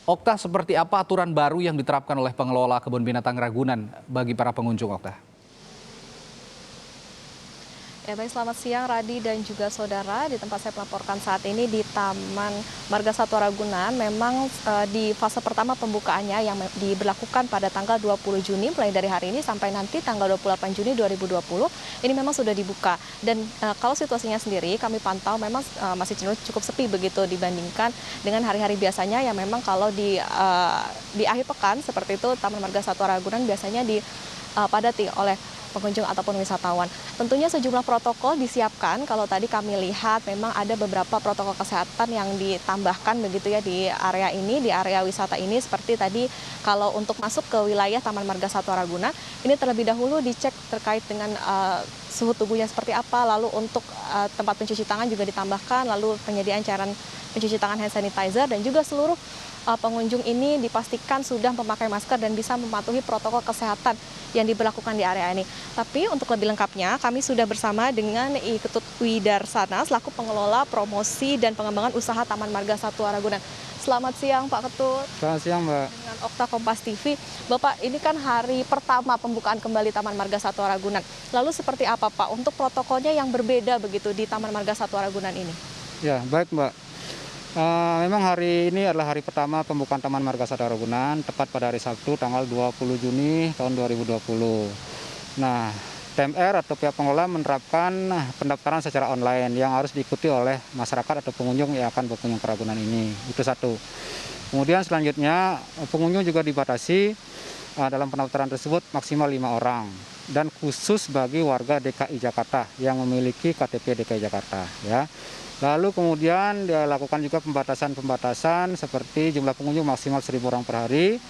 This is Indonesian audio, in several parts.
Okta, seperti apa aturan baru yang diterapkan oleh pengelola Kebun Binatang Ragunan bagi para pengunjung, Okta? Ya baik, selamat siang Radi dan juga saudara. Di tempat saya melaporkan saat ini di Taman Marga Satwa Ragunan, memang di fase pertama pembukaannya yang diberlakukan pada tanggal 20 Juni, mulai dari hari ini sampai nanti tanggal 28 Juni 2020, ini memang sudah dibuka. Dan kalau situasinya sendiri, kami pantau memang masih cenderung cukup sepi begitu dibandingkan dengan hari-hari biasanya yang memang kalau di akhir pekan seperti itu, Taman Marga Satwa Ragunan biasanya dipadati oleh pengunjung ataupun wisatawan. Tentunya sejumlah protokol disiapkan. Kalau tadi kami lihat memang ada beberapa protokol kesehatan yang ditambahkan begitu ya di area ini, di area wisata ini. Seperti tadi kalau untuk masuk ke wilayah Taman Marga Satwa Ragunan, ini terlebih dahulu dicek terkait dengan suhu tubuhnya seperti apa, lalu untuk tempat pencuci tangan juga ditambahkan, lalu penyediaan cairan pencuci tangan hand sanitizer, dan juga seluruh pengunjung ini dipastikan sudah memakai masker dan bisa mematuhi protokol kesehatan yang diberlakukan di area ini. Tapi untuk lebih lengkapnya, kami sudah bersama dengan I Ketut Widarsana selaku pengelola promosi dan pengembangan usaha Taman Marga Satwa Ragunan. Selamat siang Pak Ketut. Selamat siang, Mbak. Dengan Okta Kompas TV. Bapak, ini kan hari pertama pembukaan kembali Taman Marga Satwa Ragunan. Lalu seperti apa Pak untuk protokolnya yang berbeda begitu di Taman Marga Satwa Ragunan ini? Ya, baik Mbak. Memang hari ini adalah hari pertama pembukaan Taman Marga Satwa Ragunan, tepat pada hari Sabtu tanggal 20 Juni tahun 2020. Nah, TMR atau pihak pengelola menerapkan pendaftaran secara online yang harus diikuti oleh masyarakat atau pengunjung yang akan berkunjung ke Ragunan ini. Itu satu. Kemudian selanjutnya pengunjung juga dibatasi dalam pendaftaran tersebut maksimal 5 orang. Dan khusus bagi warga DKI Jakarta yang memiliki KTP DKI Jakarta, ya. Lalu kemudian dilakukan juga pembatasan seperti jumlah pengunjung maksimal 1.000 orang per hari.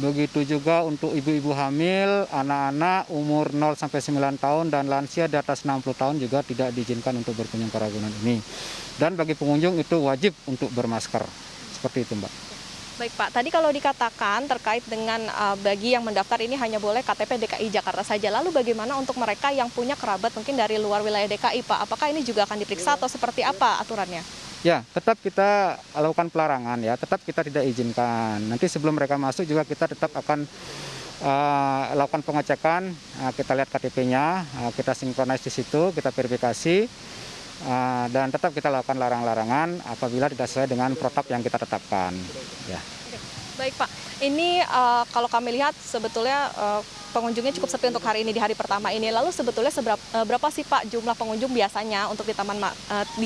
Begitu juga untuk ibu-ibu hamil, anak-anak umur 0 sampai 9 tahun dan lansia di atas 60 tahun juga tidak diizinkan untuk berkunjung ke Ragunan ini. Dan bagi pengunjung itu wajib untuk bermasker. Seperti itu, Mbak. Baik Pak, tadi kalau dikatakan terkait dengan bagi yang mendaftar ini hanya boleh KTP DKI Jakarta saja. Lalu bagaimana untuk mereka yang punya kerabat mungkin dari luar wilayah DKI Pak? Apakah ini juga akan diperiksa atau seperti apa aturannya? Ya, tetap kita lakukan pelarangan ya, tetap kita tidak izinkan. Nanti sebelum mereka masuk juga kita tetap akan lakukan pengecekan, kita lihat KTP-nya, kita sinkronis di situ, kita verifikasi, dan tetap kita lakukan larangan-larangan apabila tidak sesuai dengan protap yang kita tetapkan. Ya. Baik Pak, ini kalau kami lihat sebetulnya pengunjungnya cukup sepi untuk hari ini di hari pertama ini. Lalu sebetulnya berapa sih Pak jumlah pengunjung biasanya untuk di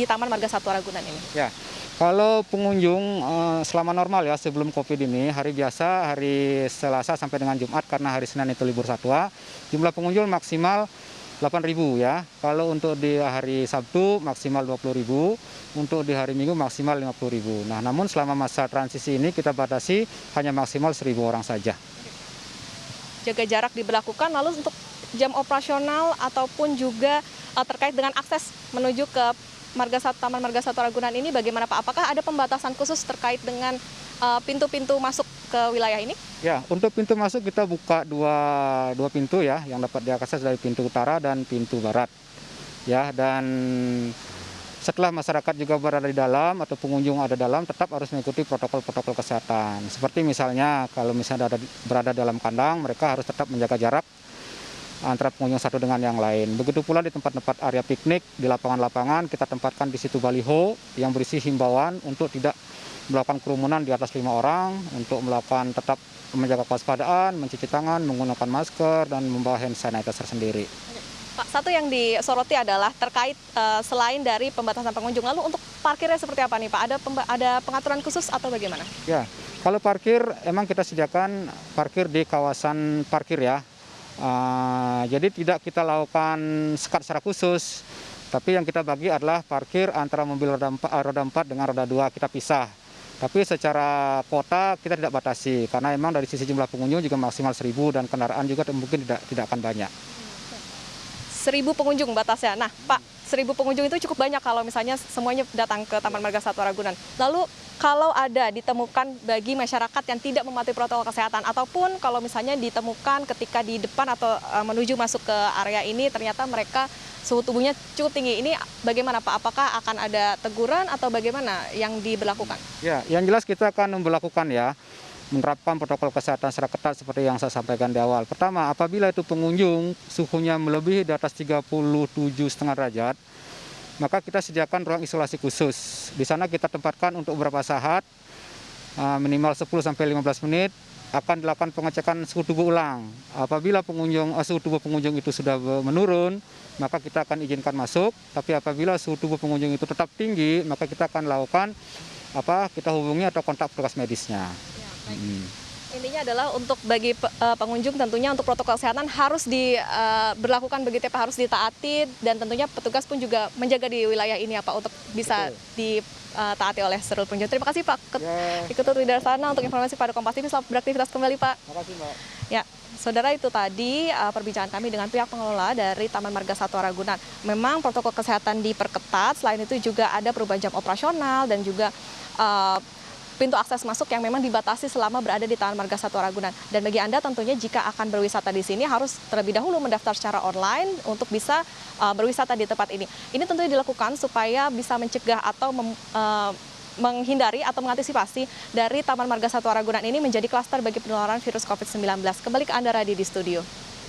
Taman Marga Satwa Ragunan ini? Ya, kalau pengunjung selama normal ya sebelum COVID ini, hari biasa, hari Selasa sampai dengan Jumat karena hari Senin itu libur satwa, jumlah pengunjung maksimal 8.000 ya. Kalau untuk di hari Sabtu maksimal 20.000, untuk di hari Minggu maksimal 50.000. Nah, namun selama masa transisi ini kita batasi hanya maksimal 1.000 orang saja. Jaga jarak diberlakukan, lalu untuk jam operasional ataupun juga terkait dengan akses menuju ke Taman Marga Satwa Ragunan ini bagaimana Pak? Apakah ada pembatasan khusus terkait dengan pintu-pintu masuk ke wilayah ini? Ya, untuk pintu masuk kita buka dua pintu ya, yang dapat diakses dari pintu utara dan pintu barat. Ya, dan setelah masyarakat juga berada di dalam atau pengunjung ada dalam, tetap harus mengikuti protokol-protokol kesehatan. Seperti misalnya kalau misalnya berada dalam kandang, mereka harus tetap menjaga jarak antara pengunjung satu dengan yang lain. Begitu pula di tempat-tempat area piknik, di lapangan-lapangan, kita tempatkan di situ baliho yang berisi himbauan untuk tidak melakukan kerumunan di atas 5 orang, untuk melakukan tetap menjaga kewaspadaan, mencuci tangan, menggunakan masker, dan membawa hand sanitizer sendiri. Pak, satu yang disoroti adalah terkait selain dari pembatasan pengunjung, lalu untuk parkirnya seperti apa nih Pak? Ada pengaturan khusus atau bagaimana? Ya, kalau parkir emang kita sediakan parkir di kawasan parkir ya. Jadi tidak kita lakukan sekat secara khusus, tapi yang kita bagi adalah parkir antara mobil roda 4 dengan roda 2 kita pisah. Tapi secara kota kita tidak batasi, karena memang dari sisi jumlah pengunjung juga maksimal 1.000 dan kendaraan juga mungkin tidak akan banyak. 1.000 pengunjung batasnya. Nah Pak, 1.000 pengunjung itu cukup banyak kalau misalnya semuanya datang ke Taman Marga Satwa Ragunan. Lalu kalau ada ditemukan bagi masyarakat yang tidak mematuhi protokol kesehatan, ataupun kalau misalnya ditemukan ketika di depan atau menuju masuk ke area ini ternyata mereka suhu tubuhnya cukup tinggi, ini bagaimana Pak? Apakah akan ada teguran atau bagaimana yang diberlakukan? Ya, yang jelas kita akan memberlakukan ya, menerapkan protokol kesehatan secara ketat seperti yang saya sampaikan di awal. Pertama, apabila itu pengunjung suhunya melebihi di atas 37,5 derajat, maka kita sediakan ruang isolasi khusus. Di sana kita tempatkan untuk beberapa saat, minimal 10-15 menit, akan dilakukan pengecekan suhu tubuh ulang. Apabila suhu tubuh pengunjung itu sudah menurun, maka kita akan izinkan masuk. Tapi apabila suhu tubuh pengunjung itu tetap tinggi, maka kita akan lakukan kita hubungi atau kontak petugas medisnya. Intinya adalah untuk bagi pengunjung tentunya untuk protokol kesehatan harus diberlakukan begitu ya Pak, harus ditaati, dan tentunya petugas pun juga menjaga di wilayah ini ya Pak untuk bisa ditaati oleh seluruh pengunjung. Terima kasih Pak Ketut Widarsana untuk informasi pada Kompas TV. Selamat beraktivitas kembali Pak. Terima kasih Mbak. Ya, saudara, itu tadi perbincangan kami dengan pihak pengelola dari Taman Marga Satwa Ragunan. Memang protokol kesehatan diperketat, selain itu juga ada perubahan jam operasional dan juga pintu akses masuk yang memang dibatasi selama berada di Taman Marga Satwa Ragunan. Dan bagi Anda tentunya jika akan berwisata di sini harus terlebih dahulu mendaftar secara online untuk bisa berwisata di tempat ini. Ini tentunya dilakukan supaya bisa mencegah atau menghindari atau mengantisipasi dari Taman Marga Satwa Ragunan ini menjadi klaster bagi penularan virus COVID-19. Kembali ke Anda, Radi, di studio.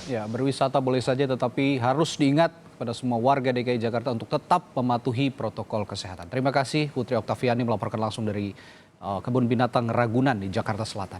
Ya, berwisata boleh saja tetapi harus diingat kepada semua warga DKI Jakarta untuk tetap mematuhi protokol kesehatan. Terima kasih Putri Oktaviani melaporkan langsung dari Kebun Binatang Ragunan di Jakarta Selatan.